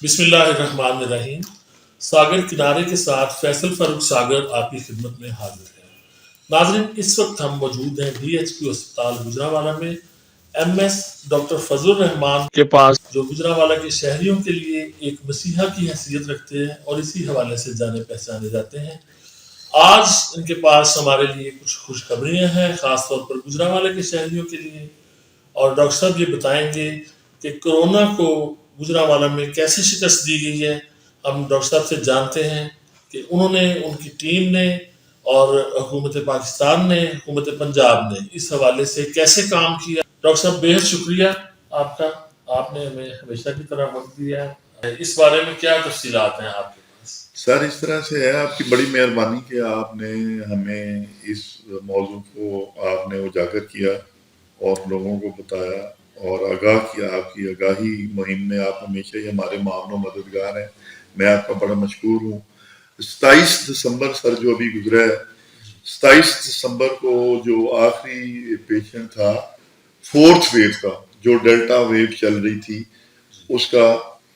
بسم اللہ الرحمن الرحیم۔ ساگر کنارے کے ساتھ فیصل فاروق ساگر آپ کی خدمت میں حاضر ہے۔ ناظرین، اس وقت ہم موجود ہیں ڈی ایچ پی اسپتال گجرانوالہ میں ایم ایس ڈاکٹر فضل الرحمان کے پاس، جو گجرانوالہ کے شہریوں کے لیے ایک مسیحا کی حیثیت رکھتے ہیں اور اسی حوالے سے جانے پہچانے جاتے ہیں۔ آج ان کے پاس ہمارے لیے کچھ خوشخبریاں ہیں، خاص طور پر گجرانوالہ کے شہریوں کے لیے، اور ڈاکٹر صاحب یہ بتائیں گے کہ کرونا کو گجرانوالہ میں کیسے شکست دی گئی ہے۔ ہم ڈاکٹر صاحب سے جانتے ہیں کہ انہوں نے، ان کی ٹیم نے اور حکومت پاکستان نے، حکومت پنجاب نے اس حوالے سے کیسے کام کیا۔ ڈاکٹر صاحب بے حد شکریہ آپ کا، آپ نے ہمیں ہمیشہ کی طرح وقت دیا ہے۔ اس بارے میں کیا تفصیلات ہیں آپ کے پاس؟ سر، اس طرح سے ہے، آپ کی بڑی مہربانی کہ آپ نے ہمیں اس موضوع کو آپ نے اجاگر کیا اور لوگوں کو بتایا اور آگاہ کیا۔ آپ کی آگاہی مہم میں آپ ہمیشہ ہی ہمارے معاون و مددگار ہیں، میں آپ کا بڑا مشکور ہوں۔ 27 دسمبر سر جو ابھی گزرا ہے، 27 دسمبر کو جو آخری پیشنٹ تھا 4th ویو کا، جو ڈیلٹا ویو چل رہی تھی، اس کا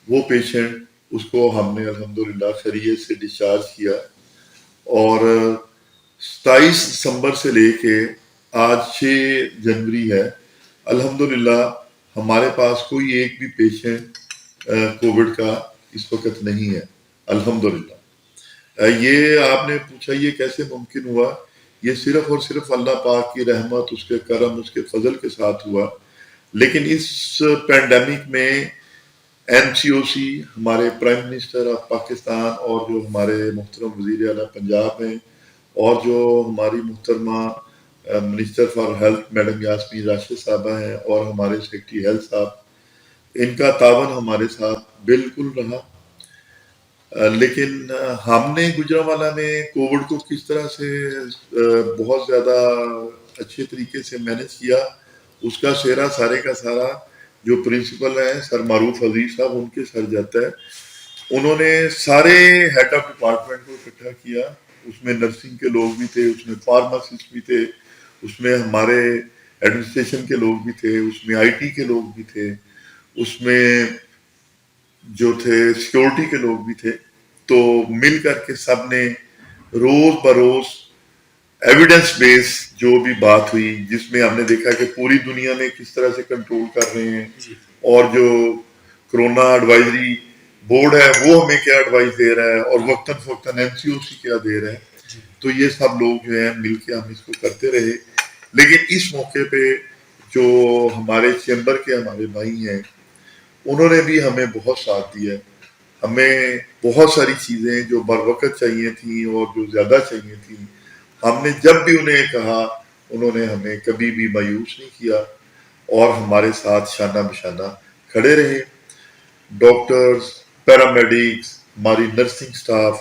وہ پیشنٹ، اس کو ہم نے الحمدللہ خیریت سے ڈسچارج کیا، اور 27 دسمبر سے لے کے آج 6 جنوری ہے، الحمدللہ ہمارے پاس کوئی ایک بھی پیشنٹ کووڈ کا اس وقت نہیں ہے، الحمدللہ۔ یہ آپ نے پوچھا یہ کیسے ممکن ہوا، یہ صرف اور صرف اللہ پاک کی رحمت، اس کے کرم، اس کے فضل کے ساتھ ہوا۔ لیکن اس پینڈیمک میں این سی او سی، ہمارے پرائم منسٹر آف پاکستان، اور جو ہمارے محترم وزیر اعلیٰ پنجاب ہیں، اور جو ہماری محترمہ minister for health madam Yasmin Rashid صاحبہ ہیں، اور ہمارے سیکرٹری ہیلتھ صاحب، ان کا تعاون ہمارے ساتھ بالکل رہا۔ لیکن ہم نے گجرانوالہ میں کووڈ کو کس طرح سے بہت زیادہ اچھے طریقے سے مینج کیا، اس کا سہرا سارے کا سارا جو پرنسپل ہیں سر معروف عزیز صاحب، ان کے سر جاتا ہے۔ انہوں نے سارے ہیڈ آف ڈپارٹمنٹ کو اکٹھا کیا، اس میں نرسنگ کے لوگ بھی تھے، اس میں فارماسسٹ بھی تھے، اس میں ہمارے ایڈمنسٹریشن کے لوگ بھی تھے، اس میں آئی ٹی کے لوگ بھی تھے، اس میں جو تھے سیکورٹی کے لوگ بھی تھے۔ تو مل کر کے سب نے روز بروز ایویڈنس بیس جو بھی بات ہوئی، جس میں ہم نے دیکھا کہ پوری دنیا میں کس طرح سے کنٹرول کر رہے ہیں، اور جو کرونا ایڈوائزری بورڈ ہے وہ ہمیں کیا ایڈوائز دے رہا ہے، اور وقتاً فوقتاً این سی او سی کیا دے رہا ہے، تو یہ سب لوگ جو ہیں مل کے ہم اس کو کرتے رہے۔ لیکن اس موقع پہ جو ہمارے چیمبر کے ہمارے بھائی ہیں، انہوں نے بھی ہمیں بہت ساتھ دیا۔ ہمیں بہت ساری چیزیں جو بر وقت چاہیے تھیں اور جو زیادہ چاہیے تھیں، ہم نے جب بھی انہیں کہا، انہوں نے ہمیں کبھی بھی مایوس نہیں کیا اور ہمارے ساتھ شانہ بشانہ کھڑے رہے۔ ڈاکٹرز، پیرامیڈکس، ہماری نرسنگ سٹاف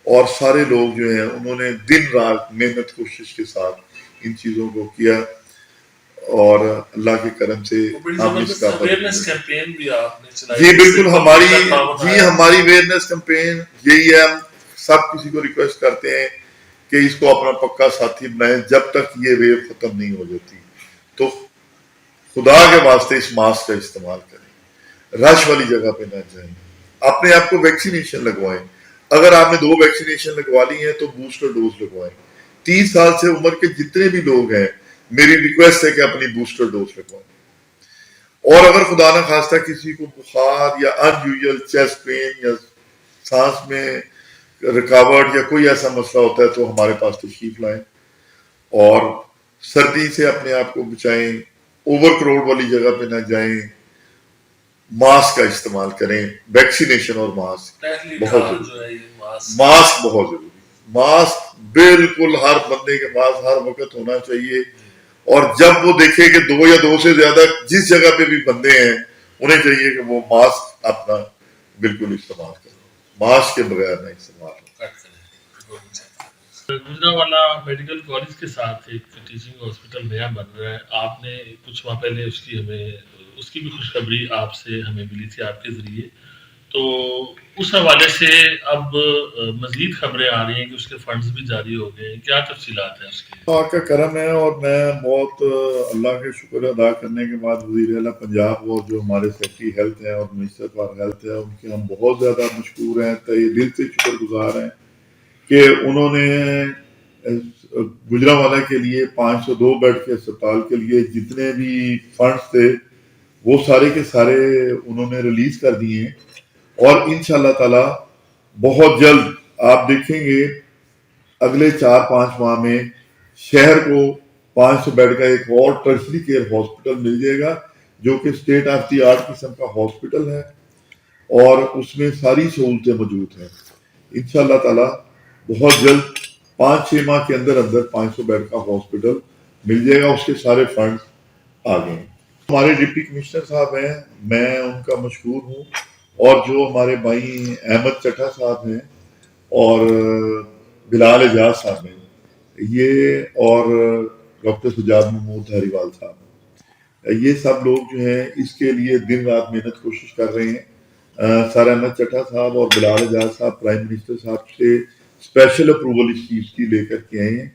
اور سارے لوگ جو ہیں، انہوں نے دن رات محنت کوشش کے ساتھ ان چیزوں کو کیا، اور اللہ کے کرم سے ہم اس کا جی بالکل ہماری اویئرنیس کیمپین یہی ہے۔ ہم سب کسی کو ریکویسٹ کرتے ہیں کہ اس کو اپنا پکا ساتھی بنائیں جب تک یہ ویو ختم نہیں ہو جاتی۔ تو خدا کے واسطے اس ماسک کا استعمال کریں، رش والی جگہ پہ نہ جائیں، اپنے آپ کو ویکسینیشن لگوائیں۔ اگر آپ نے 2 ویکسینیشن لگوا لی ہیں تو بوسٹر ڈوز لگوائیں۔ 30 سال سے عمر کے جتنے بھی لوگ ہیں، میری ریکویسٹ ہے کہ اپنی بوسٹر ڈوز لگوائیں۔ اور اگر خدا نہ خواستہ کسی کو بخار یا ان یوزول چیسٹ پین یا سانس میں رکاوٹ یا کوئی ایسا مسئلہ ہوتا ہے تو ہمارے پاس تشریف لائیں، اور سردی سے اپنے آپ کو بچائیں، اوور کراؤڈ والی جگہ پہ نہ جائیں، ماسک کا استعمال کریں، ویکسینیشن اور ماسک بہت ضروری، ماسک بہت ضروری، ماسک بالکل ہر بندے کے پاس ہر وقت ہونا چاہیے۔ اور جب وہ دیکھے کہ 2 یا 2 سے زیادہ جس جگہ پہ بھی بندے ہیں، انہیں چاہیے کہ وہ ماسک اپنا بالکل استعمال کریں، ماسک کے بغیر نہ استعمال ہو۔ گجرانوالہ میڈیکل کالج کے ساتھ ایک ٹیچنگ ہاسپٹل نیا بن رہا ہے، آپ نے کچھ ماہ پہلے اس کی بھی خوشخبری آپ سے ہمیں ملی تھی آپ کے ذریعے، تو اس حوالے سے اب مزید خبریں آ رہی ہیں کہ اس کے فنڈز بھی جاری ہو گئے ہیں، کیا تفصیلات ہیں اس کی؟ اللہ کا کرم ہے، اور میں بہت اللہ کے شکر ادا کرنے کے بعد وزیر اعلیٰ پنجاب اور جو ہمارے سیکٹری ہیلتھ ہیں اور منسٹر فار ہیلتھ ہے ان کے ہم بہت زیادہ مشکور ہیں، تہہ دل سے شکر گزار ہیں کہ انہوں نے گجرانوالہ کے لیے 502 بیڈ کے اسپتال کے لیے جتنے بھی فنڈز تھے وہ سارے کے سارے انہوں نے ریلیز کر دیے ہیں، اور انشاءاللہ تعالی بہت جلد آپ دیکھیں گے اگلے 4-5 ماہ میں شہر کو 500 بیڈ کا ایک اور ٹرشری کیئر ہاسپٹل مل جائے گا جو کہ اسٹیٹ آف دی آرٹ قسم کا ہاسپٹل ہے، اور اس میں ساری سہولتیں موجود ہیں۔ انشاءاللہ تعالی بہت جلد 5-6 ماہ کے اندر 500 بیڈ کا ہاسپٹل مل جائے گا، اس کے سارے فنڈ آ گئے ہیں۔ ہمارے ڈپٹی کمشنر صاحب ہیں، میں ان کا مشکور ہوں، اور جو ہمارے بھائی احمد چٹھا صاحب ہیں اور بلال اعجاز صاحب ہیں، یہ اور ڈاکٹر سجاد محمود دھاریوال صاحب، یہ سب لوگ جو ہیں اس کے لیے دن رات محنت کوشش کر رہے ہیں۔ سر احمد چٹھا صاحب اور بلال اعجاز صاحب پرائم منسٹر صاحب سے اسپیشل اپروول اس چیز کی لے کر کے آئے ہیں،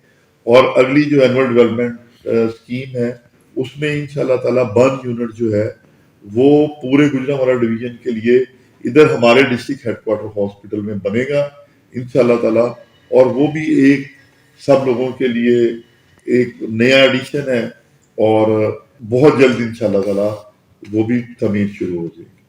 اور اگلی جو اینول ڈیولپمنٹ اسکیم ہے اس میں انشاءاللہ تعالی برن یونٹ جو ہے وہ پورے گجرانوالہ ڈویژن کے لیے ادھر ہمارے ڈسٹرکٹ ہیڈ کوارٹر ہاسپٹل میں بنے گا انشاءاللہ تعالی، اور وہ بھی ایک سب لوگوں کے لیے ایک نیا ایڈیشن ہے، اور بہت جلد انشاءاللہ تعالی وہ بھی تعمیر شروع ہو جائے گی۔